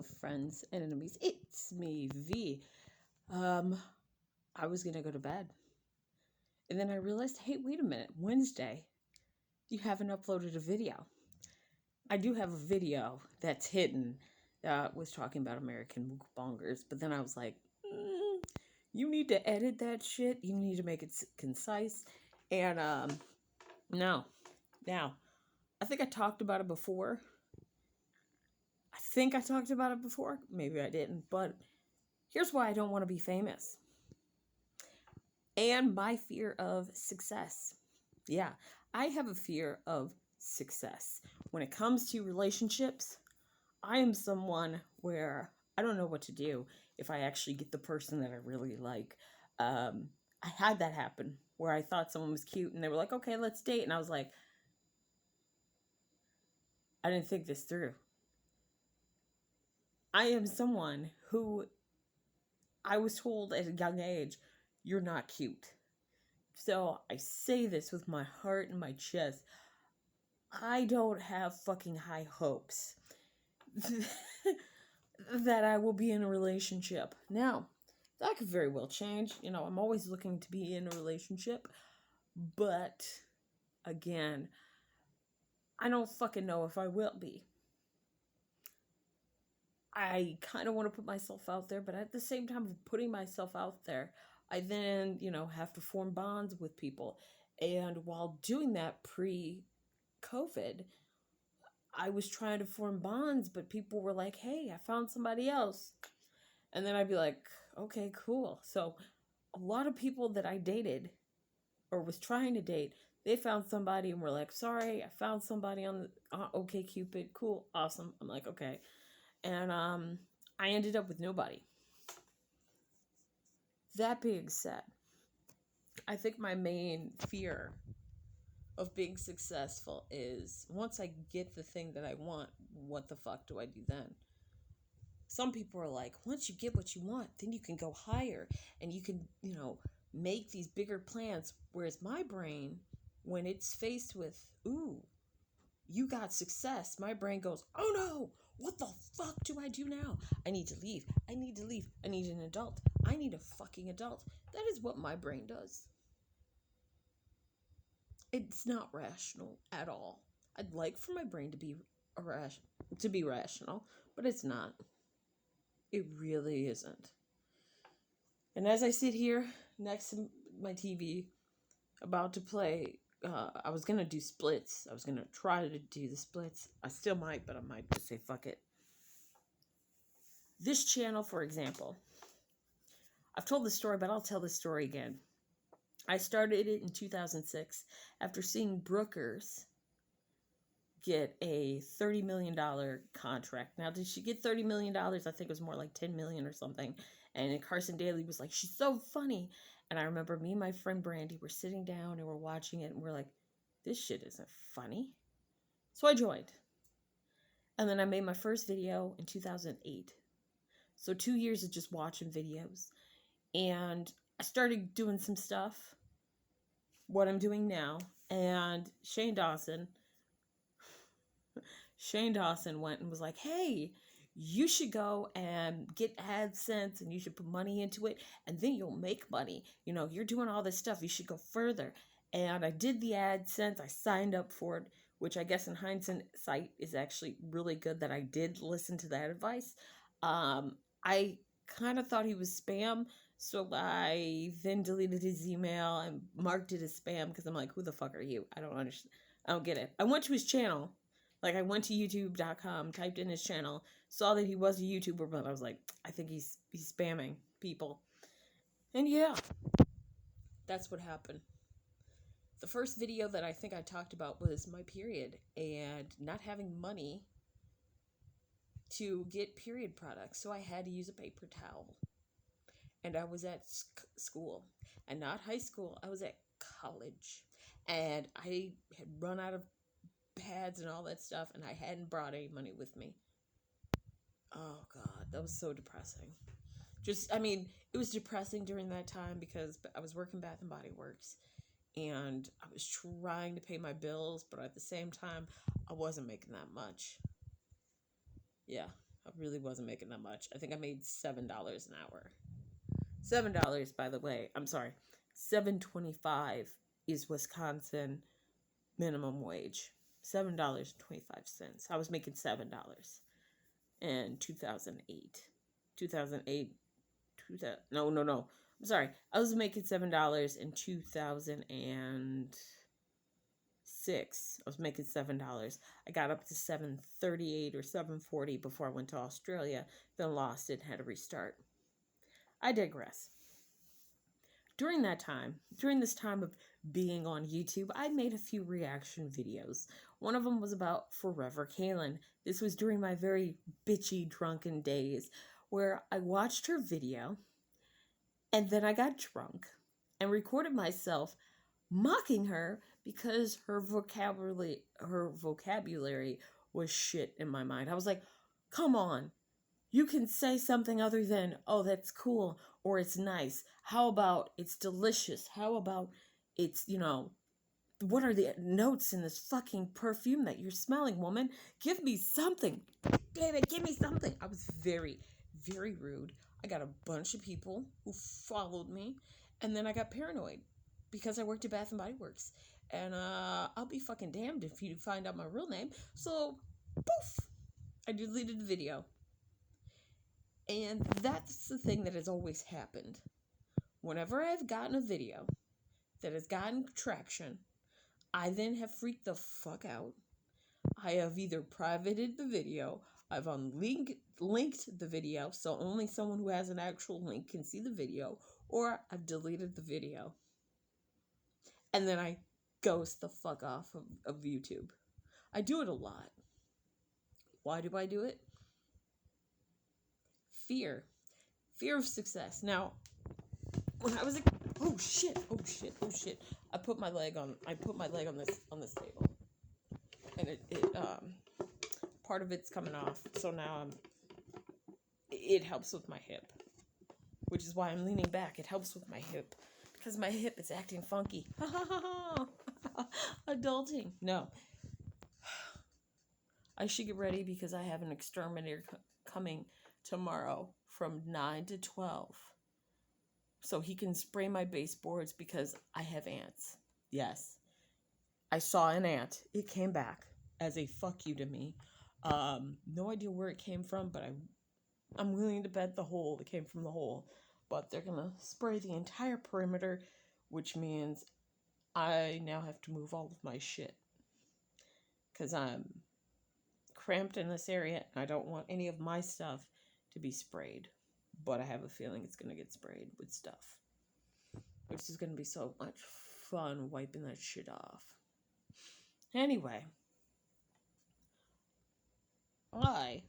Hello, friends and enemies. It's me, V. I was gonna go to bed, and then I realized, hey, wait a minute, Wednesday, you haven't uploaded a video. I do have a video that's hidden that was talking about American mukbangers, but then I was like, you need to edit that shit. You need to make it concise, and no, now, I think I talked about it before. Maybe I didn't, but here's why I don't want to be famous. And my fear of success. Yeah, I have a fear of success. When it comes to relationships, I am someone where I don't know what to do if I actually get the person that I really like. I had that happen where I thought someone was cute and they were like, okay, let's date. And I was like, I didn't think this through. I am someone who I was told at a young age, you're not cute. So I say this with my heart and my chest. I don't have fucking high hopes that I will be in a relationship. Now, that could very well change. You know, I'm always looking to be in a relationship. But, again, I don't fucking know if I will be. I kind of want to put myself out there, but at the same time of putting myself out there, I then, have to form bonds with people. And while doing that pre-COVID, I was trying to form bonds, but people were like, hey, I found somebody else. And then I'd be like, okay, cool. So a lot of people that I dated or was trying to date, they found somebody and were like, sorry, I found somebody on the OkCupid. Cool, awesome. I'm like, okay. And I ended up with nobody. That being said, I think my main fear of being successful is once I get the thing that I want, what the fuck do I do then? Some people are like, once you get what you want, then you can go higher and you can, make these bigger plans. Whereas my brain, when it's faced with, ooh, you got success, my brain goes, oh no, what the fuck do I do now? I need to leave. I need an adult. I need a fucking adult. That is what my brain does. It's not rational at all. I'd like for my brain to be rational, but it's not. It really isn't. And as I sit here next to my TV, about to play, I was going to do splits. I was going to try to do the splits. I still might, but I might just say fuck it. This channel, for example, I've told this story, but I'll tell this story again. I started it in 2006 after seeing Brookers get a $30 million contract. Now, did she get $30 million? I think it was more like $10 million or something. And Carson Daly was like, she's so funny. And I remember me and my friend Brandy were sitting down and we're watching it and we're like, this shit isn't funny. So I joined. And then I made my first video in 2008. So 2 years of just watching videos. And I started doing some stuff, what I'm doing now. And Shane Dawson went and was like, hey, you should go and get AdSense and you should put money into it and then you'll make money. You're doing all this stuff. You should go further. And I did the AdSense. I signed up for it, which I guess in hindsight is actually really good that I did listen to that advice. I kind of thought he was spam. So I then deleted his email and marked it as spam because I'm like, who the fuck are you? I don't understand. I don't get it. I went to his channel. Like, I went to youtube.com, typed in his channel, saw that he was a YouTuber, but I was like, I think he's spamming people. And yeah, that's what happened. The first video that I think I talked about was my period and not having money to get period products. So I had to use a paper towel. And I was at school. And not high school, I was at college. And I had run out of pads and all that stuff, and I hadn't brought any money with me. Oh God, that was so depressing. It was depressing during that time because I was working Bath and Body Works, and I was trying to pay my bills, but at the same time, I wasn't making that much. Yeah, really wasn't making that much. I think I made $7 an hour. $7, by the way. I'm sorry. $7.25 is Wisconsin minimum wage. $7.25. I was making $7 in 2008. 2008. No. I'm sorry. I was making $7 in 2006. I was making $7. I got up to $7.38 or $7.40 before I went to Australia, then lost it and had to restart. I digress. During this time of being on YouTube, I made a few reaction videos. One of them was about Forever Kaylin. This was during my very bitchy, drunken days, where I watched her video, and then I got drunk and recorded myself mocking her because her vocabulary was shit in my mind. I was like, come on. You can say something other than, oh, that's cool, or it's nice. How about it's delicious? How about it's, what are the notes in this fucking perfume that you're smelling, woman? Give me something. Damn it, give me something. I was very, very rude. I got a bunch of people who followed me, and then I got paranoid because I worked at Bath & Body Works. And I'll be fucking damned if you find out my real name. So, poof, I deleted the video. And that's the thing that has always happened. Whenever I've gotten a video that has gotten traction, I then have freaked the fuck out. I have either privated the video, I've linked the video, so only someone who has an actual link can see the video, or I've deleted the video. And then I ghost the fuck off of YouTube. I do it a lot. Why do I do it? Fear of success. Now, when I was a oh shit, I put my leg on this table, and it part of it's coming off, so now it helps with my hip, which is why I'm leaning back. It helps with my hip because my hip is acting funky. Adulting. No, I should get ready because I have an exterminator coming tomorrow from 9 to 12. So he can spray my baseboards because I have ants. Yes. I saw an ant. It came back as a fuck you to me. No idea where it came from, but I'm willing to bet the hole. It came from the hole. But they're going to spray the entire perimeter, which means I now have to move all of my shit. Because I'm cramped in this area, and I don't want any of my stuff to be sprayed, but I have a feeling it's going to get sprayed with stuff, which is going to be so much fun wiping that shit off. Anyway, I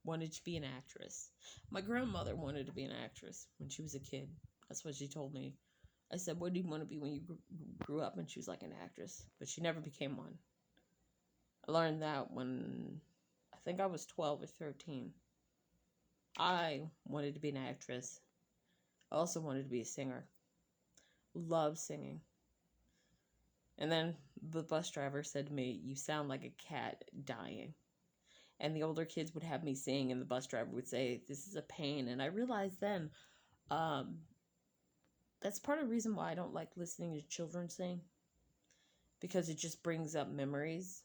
wanted to be an actress. My grandmother wanted to be an actress when she was a kid. That's what she told me. I said, what do you want to be when you grew up? And she was like, an actress, but she never became one. I learned that when I think I was 12 or 13. I wanted to be an actress. I also wanted to be a singer. Love singing. And then the bus driver said to me, you sound like a cat dying. And the older kids would have me sing, and the bus driver would say, this is a pain. And I realized then, that's part of the reason why I don't like listening to children sing. Because it just brings up memories.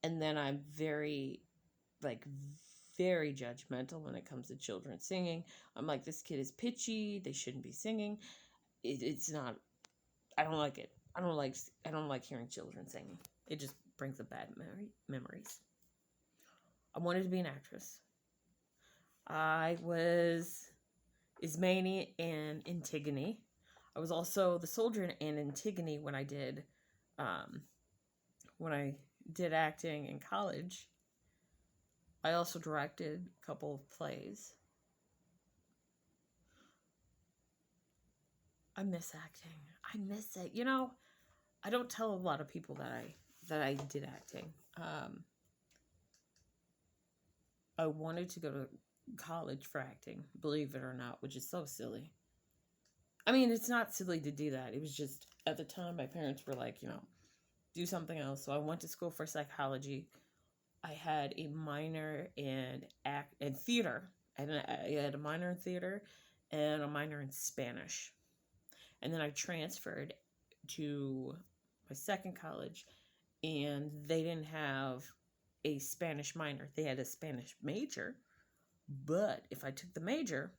And then I'm very judgmental when it comes to children singing. I'm like, this kid is pitchy. They shouldn't be singing. It's not. I don't like it. I don't like hearing children singing. It just brings up bad memories. I wanted to be an actress. I was Ismene in Antigone. I was also the soldier in Antigone when I did acting in college. I also directed a couple of plays. I miss acting. I miss it. I don't tell a lot of people that I did acting. I wanted to go to college for acting, believe it or not, which is so silly. I mean, it's not silly to do that. It was just, at the time, my parents were like, do something else. So I went to school for psychology. I had a minor in in theater. And I had a minor in theater and a minor in Spanish. And then I transferred to my second college, and they didn't have a Spanish minor. They had a Spanish major, but if I took the major,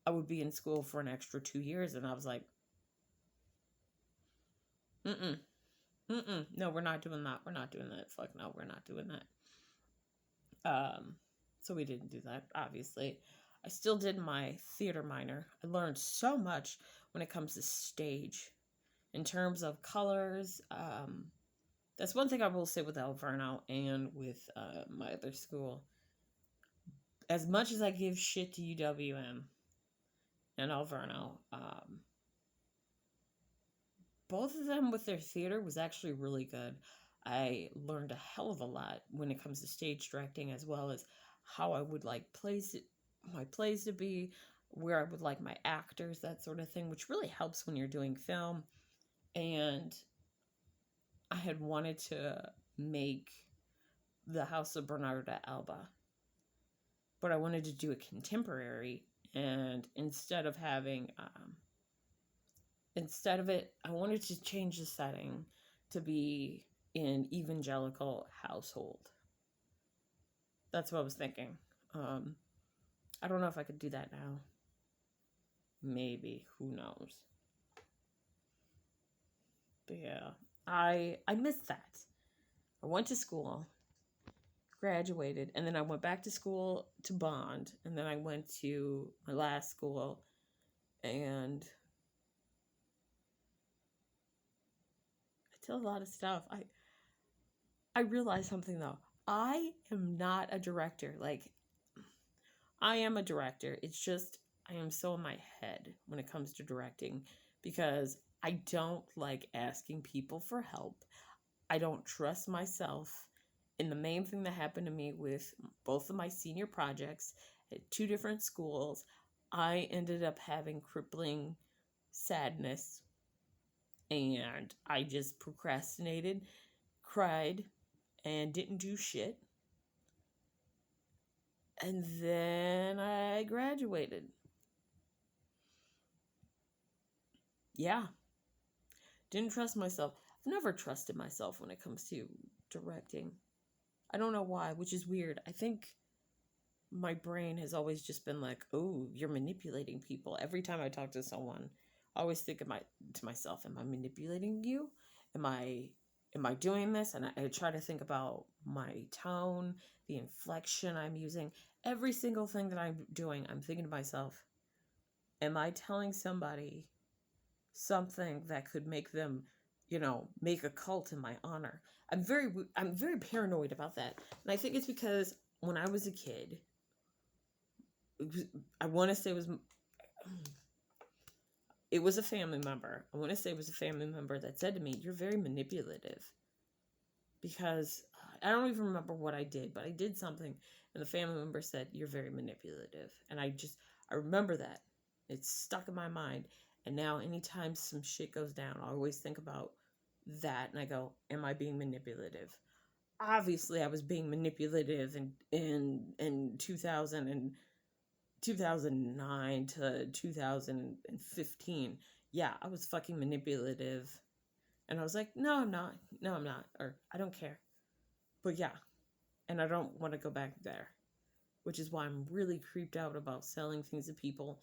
I would be in school for an extra 2 years. And I was like, no, we're not doing that. We're not doing that. Fuck no, we're not doing that. So we didn't do that, obviously. I still did my theater minor. I learned so much when it comes to stage in terms of colors. That's one thing I will say with Alverno and with my other school. As much as I give shit to UWM and Alverno, both of them with their theater was actually really good. I learned a hell of a lot when it comes to stage directing, as well as how I would like my plays to be, where I would like my actors, that sort of thing, which really helps when you're doing film. And I had wanted to make the House of Bernarda Alba, but I wanted to do a contemporary, and instead of it, I wanted to change the setting to be an evangelical household. That's what I was thinking. I don't know if I could do that now. Maybe, who knows? But yeah, I missed that. I went to school, graduated, and then I went back to school to bond, and then I went to my last school, and I did a lot of stuff. I realized something though. I am not a director. Like, I am a director. It's just I am so in my head when it comes to directing, because I don't like asking people for help. I don't trust myself. And the main thing that happened to me with both of my senior projects at 2 different schools, I ended up having crippling sadness, and I just procrastinated, cried, and didn't do shit. And then I graduated. Yeah. Didn't trust myself. I've never trusted myself when it comes to directing. I don't know why, which is weird. I think my brain has always just been like, oh, you're manipulating people. Every time I talk to someone, I always think to myself, am I manipulating you? Am I doing this? And I try to think about my tone, the inflection I'm using. Every single thing that I'm doing, I'm thinking to myself, am I telling somebody something that could make them, make a cult in my honor? I'm very paranoid about that. And I think it's because when I was a kid, I want to say it was a family member. I want to say it was a family member that said to me, "You're very manipulative." Because I don't even remember what I did, but I did something, and the family member said, "You're very manipulative." And I remember that. It's stuck in my mind. And now anytime some shit goes down, I always think about that, and I go, am I being manipulative? Obviously, I was being manipulative in 2009 to 2015. Yeah, I was fucking manipulative. And I was like, no, I'm not. No, I'm not. Or, I don't care. But yeah. And I don't want to go back there. Which is why I'm really creeped out about selling things to people.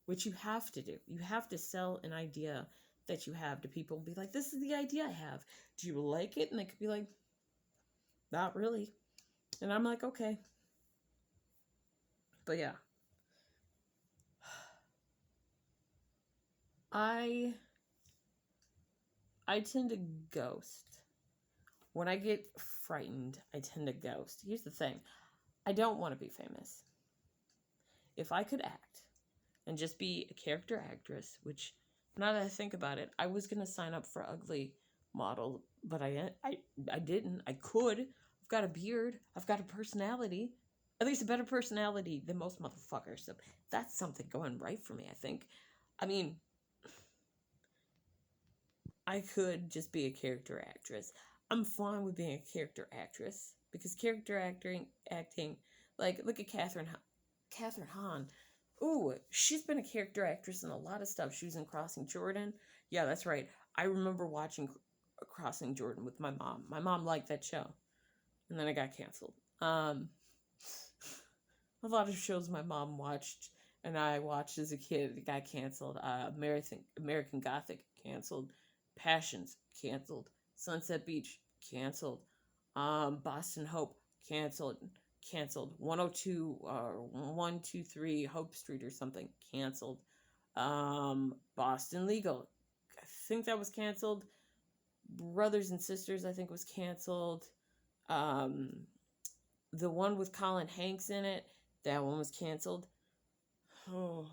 Which you have to do. You have to sell an idea that you have to people. Be like, this is the idea I have. Do you like it? And they could be like, not really. And I'm like, okay. But yeah. I tend to ghost. When I get frightened, I tend to ghost. Here's the thing. I don't want to be famous. If I could act and just be a character actress, which now that I think about it, I was going to sign up for Ugly Model, but I didn't. I could. I've got a beard. I've got a personality. At least a better personality than most motherfuckers. So that's something going right for me, I think. I mean, I could just be a character actress. I'm fine with being a character actress because character acting Like, look at Catherine Hahn. Ooh, she's been a character actress in a lot of stuff. She was in Crossing Jordan. Yeah, that's right. I remember watching Crossing Jordan with my mom. My mom liked that show, and then it got canceled. A lot of shows my mom watched and I watched as a kid got canceled. American Gothic canceled. Passions canceled. Sunset Beach canceled. Boston Hope canceled. Canceled. 102 or 123 Hope Street or something canceled. Boston Legal, I think that was canceled. Brothers and Sisters, I think was canceled. Um, the one with Colin Hanks in it, that one was canceled. Oh,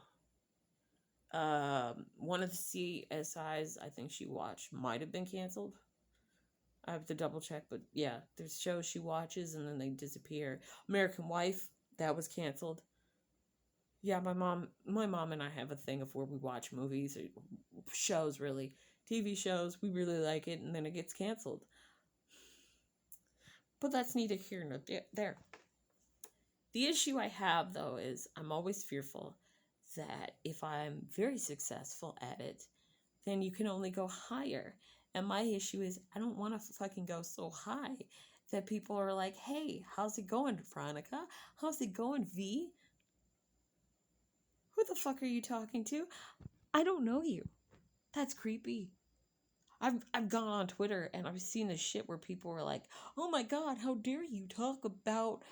one of the CSIs I think she watched might have been canceled. I have to double check, but yeah, there's shows she watches and then they disappear. American Wife, that was canceled. Yeah, my mom and I have a thing of where we watch movies or shows, really, TV shows. We really like it, and then it gets canceled. But that's neither here nor there. The issue I have, though, is I'm always fearful that if I'm very successful at it, then you can only go higher. And my issue is I don't want to fucking go so high that people are like, hey, how's it going, Veronica? How's it going, V? Who the fuck are you talking to? I don't know you. That's creepy. I've gone on Twitter and I've seen this shit where people were like, "Oh my god, how dare you talk about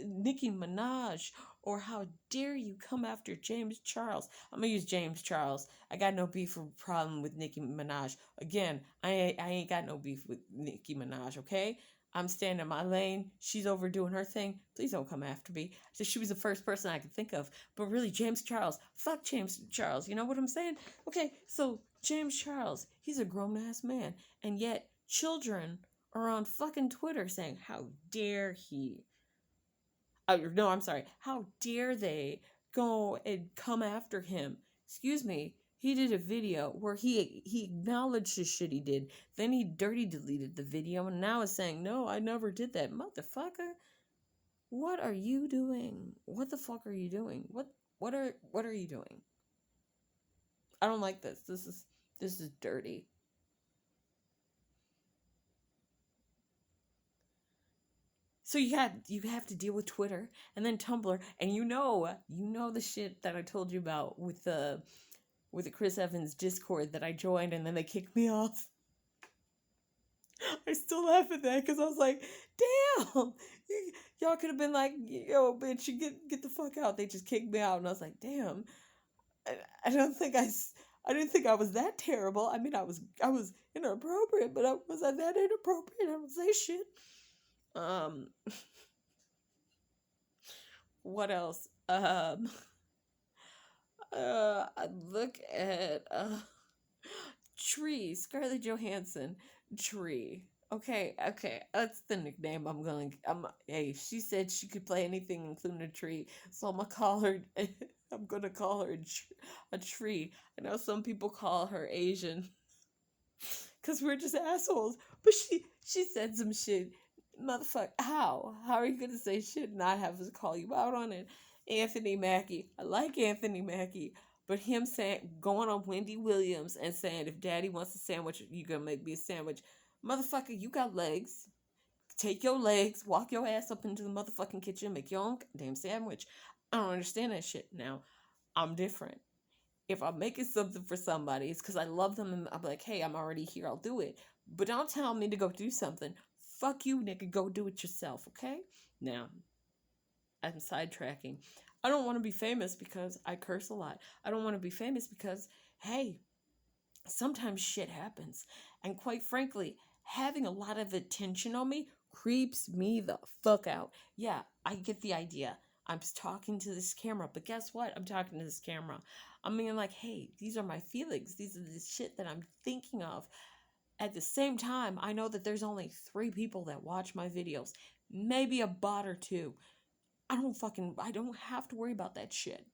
Nicki Minaj, or how dare you come after James Charles?" I'm gonna use James Charles. I got no beef or problem with Nicki Minaj. Again, I ain't got no beef with Nicki Minaj. Okay, I'm staying in my lane. She's overdoing her thing. Please don't come after me. So she was the first person I could think of. But really, James Charles. Fuck James Charles. You know what I'm saying? Okay, so James Charles, he's a grown ass man. And yet, children are on fucking Twitter saying, how dare he? No, I'm sorry. How dare they go and come after him? Excuse me. He did a video where he acknowledged the shit he did. Then he dirty deleted the video and now is saying, "No, I never did that." Motherfucker. What are you doing? What the fuck are you doing? What are you doing? I don't like this. This is dirty. So you have to deal with Twitter and then Tumblr, and you know the shit that I told you about with the Chris Evans Discord that I joined and then they kicked me off. I still laugh at that because I was like, damn, y'all could have been like, yo, bitch, you get the fuck out. They just kicked me out, and I was like, damn, I don't think I didn't think I was that terrible. I mean, I was inappropriate, but was I that inappropriate? I don't say shit. What else? I look at Tree, Scarlett Johansson, Tree. Okay, that's the nickname hey, she said she could play anything including a tree, so I'm gonna call her. I'm gonna call her a tree. I know some people call her Asian, cause we're just assholes. But she said some shit. Motherfucker, how are you gonna say shit and not have us call you out on it? Anthony Mackie, I like Anthony Mackie, but him going on Wendy Williams and saying, if Daddy wants a sandwich, you gonna make me a sandwich. Motherfucker, you got legs. Take your legs, walk your ass up into the motherfucking kitchen, make your own damn sandwich. I don't understand that shit. Now, I'm different. If I'm making something for somebody, it's because I love them and I'm like, hey, I'm already here, I'll do it. But don't tell me to go do something. Fuck you, nigga, go do it yourself, okay? Now, I'm sidetracking. I don't want to be famous because I curse a lot. I don't want to be famous because, hey, sometimes shit happens. And quite frankly, having a lot of attention on me creeps me the fuck out. Yeah, I get the idea. I'm talking to this camera, but guess what? I'm talking to this camera. I mean, like, hey, these are my feelings. These are the shit that I'm thinking of. At the same time, I know that there's only 3 people that watch my videos. Maybe a bot or 2. I don't have to worry about that shit.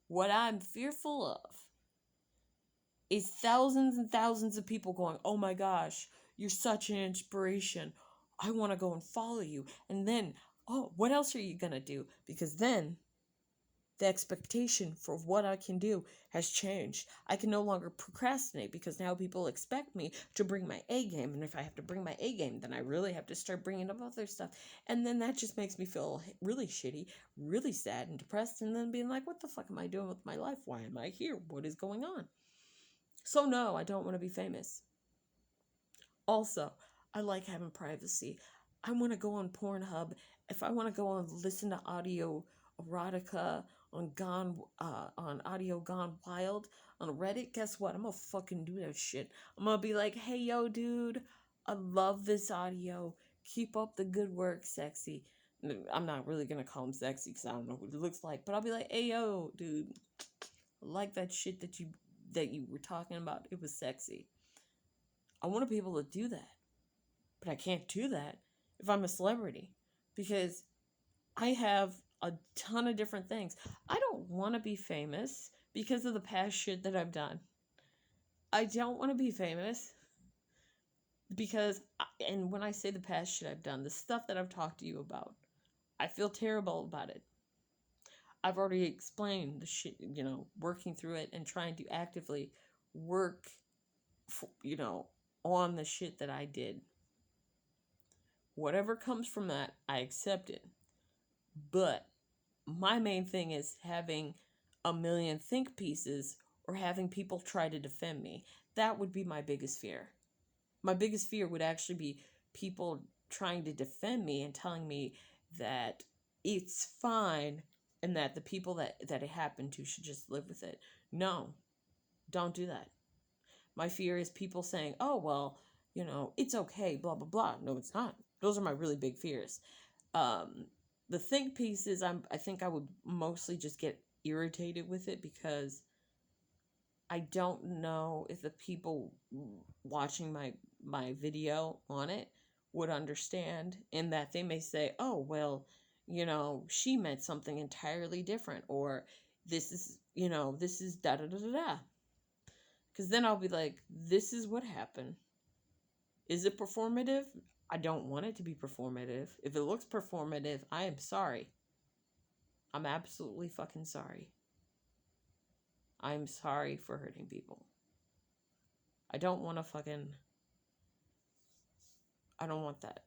What I'm fearful of is thousands and thousands of people going, "Oh my gosh, you're such an inspiration. I want to go and follow you." And then oh, what else are you going to do? Because then the expectation for what I can do has changed. I can no longer procrastinate because now people expect me to bring my A game. And if I have to bring my A game, then I really have to start bringing up other stuff. And then that just makes me feel really shitty, really sad and depressed. And then being like, what the fuck am I doing with my life? Why am I here? What is going on? So no, I don't want to be famous. Also, I like having privacy. I want to go on Pornhub. If I want to go and listen to audio erotica on Audio Gone Wild on Reddit, guess what? I'm gonna fucking do that shit. I'm gonna be like, hey yo, dude, I love this audio. Keep up the good work, sexy. I'm not really gonna call him sexy because I don't know what he looks like, but I'll be like, hey yo, dude, I like that shit that you were talking about. It was sexy. I want to be able to do that. But I can't do that if I'm a celebrity because I have a ton of different things. I don't want to be famous because of the past shit that I've done. I don't want to be famous because, and when I say the past shit I've done, the stuff that I've talked to you about, I feel terrible about it. I've already explained the shit, working through it and trying to actively work, on the shit that I did. Whatever comes from that, I accept it. But my main thing is having a million think pieces or having people try to defend me. That would be my biggest fear. My biggest fear would actually be people trying to defend me and telling me that it's fine and that the people that it happened to should just live with it. No, don't do that. My fear is people saying, oh, well, it's okay, blah, blah, blah. No, it's not. Those are my really big fears. The think pieces, I think I would mostly just get irritated with it because I don't know if the people watching my video on it would understand, in that they may say, oh, well, she meant something entirely different, or this is da da da da da. Because then I'll be like, this is what happened. Is it performative? I don't want it to be performative. If it looks performative, I am sorry. I'm absolutely fucking sorry. I'm sorry for hurting people. I don't want I don't want that.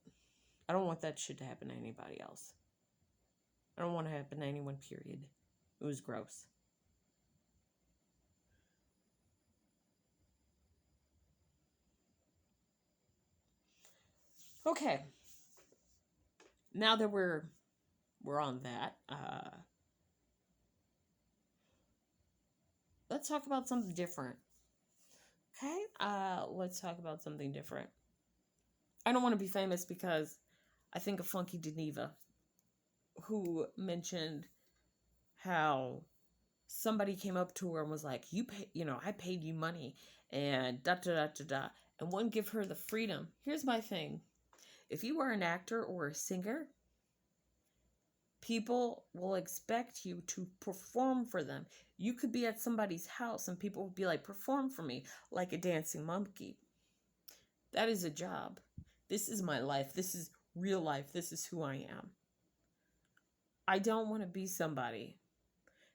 I don't want that shit to happen to anybody else. I don't want it to happen to anyone, period. It was gross. Okay. Now that we're on that, let's talk about something different. Okay? Let's talk about something different. I don't want to be famous because I think of Funky Geneva, who mentioned how somebody came up to her and was like, I paid you money and da da da da da, and wouldn't give her the freedom. Here's my thing. If you are an actor or a singer, people will expect you to perform for them. You could be at somebody's house and people would be like, perform for me, like a dancing monkey. That is a job. This is my life. This is real life. This is who I am. I don't want to be somebody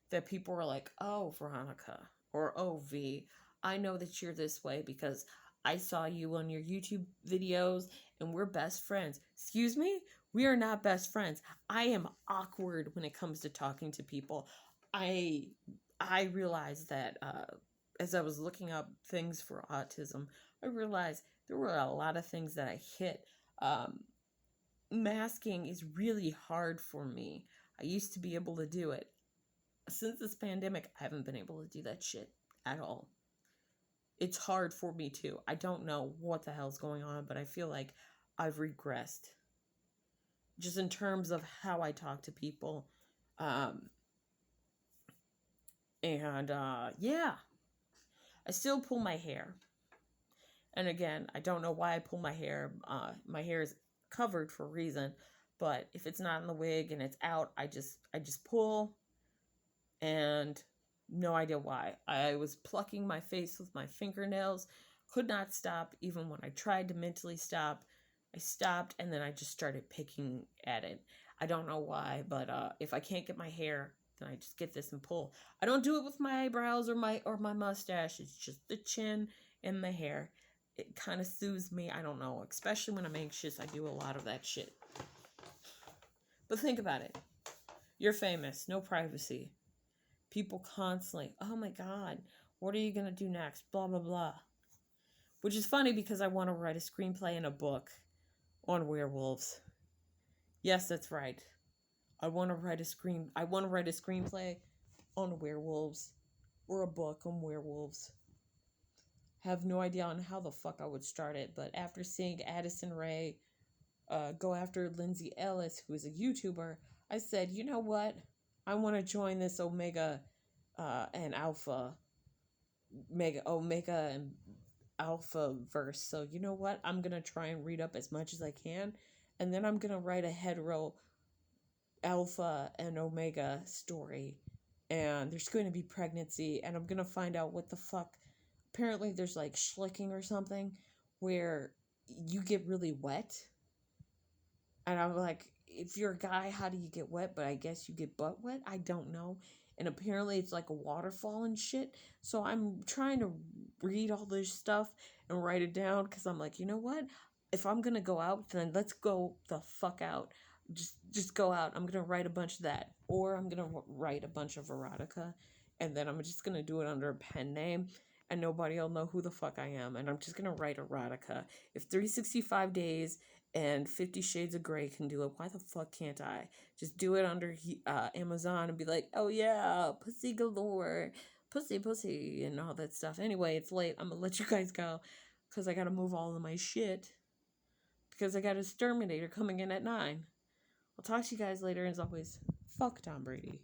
that people are like, oh, Veronica, or oh, V, I know that you're this way because I saw you on your YouTube videos and we're best friends. Excuse me? We are not best friends. I am awkward when it comes to talking to people. I realized that as I was looking up things for autism, I realized there were a lot of things that I hit. Masking is really hard for me. I used to be able to do it. Since this pandemic, I haven't been able to do that shit at all. It's hard for me too. I don't know what the hell's going on, but I feel like I've regressed. Just in terms of how I talk to people. Yeah. I still pull my hair. And again, I don't know why I pull my hair. My hair is covered for a reason. But if it's not in the wig and it's out, I just pull. And no idea why. I was plucking my face with my fingernails, could not stop. Even when I tried to mentally stop, I stopped and then I just started picking at it. I don't know why, but if I can't get my hair, then I just get this and pull. I don't do it with my eyebrows or my mustache. It's just the chin and the hair. It kind of soothes me. I don't know, especially when I'm anxious. I do a lot of that shit. But think about it. You're famous, no privacy. People constantly, oh my God, what are you going to do next? Blah, blah, blah. Which is funny because I want to write a screenplay and a book on werewolves. Yes, that's right. I want to write a screenplay on werewolves or a book on werewolves. Have no idea on how the fuck I would start it, but after seeing Addison Rae go after Lindsay Ellis, who is a YouTuber, I said, you know what? I want to join this Omega and Alpha and Alpha verse. So you know what? I'm gonna try and read up as much as I can, and then I'm gonna write a hetero Alpha and Omega story. And there's going to be pregnancy, and I'm gonna find out what the fuck. Apparently, there's like schlicking or something where you get really wet. And I'm like, if you're a guy, how do you get wet? But I guess you get butt wet. I don't know. And apparently it's like a waterfall and shit. So I'm trying to read all this stuff and write it down because I'm like, you know what? If I'm gonna go out, then let's go the fuck out. Just go out. I'm gonna write a bunch of that, or I'm gonna write a bunch of erotica, and then I'm just gonna do it under a pen name, and nobody will know who the fuck I am. And I'm just gonna write erotica. If 365 days and 50 Shades of Grey can do it, why the fuck can't I? Just do it under Amazon and be like, oh yeah, pussy galore, pussy, and all that stuff. Anyway, it's late. I'm gonna let you guys go because I gotta move all of my shit because I got a Terminator coming in at 9. I'll talk to you guys later. As always, fuck Tom Brady.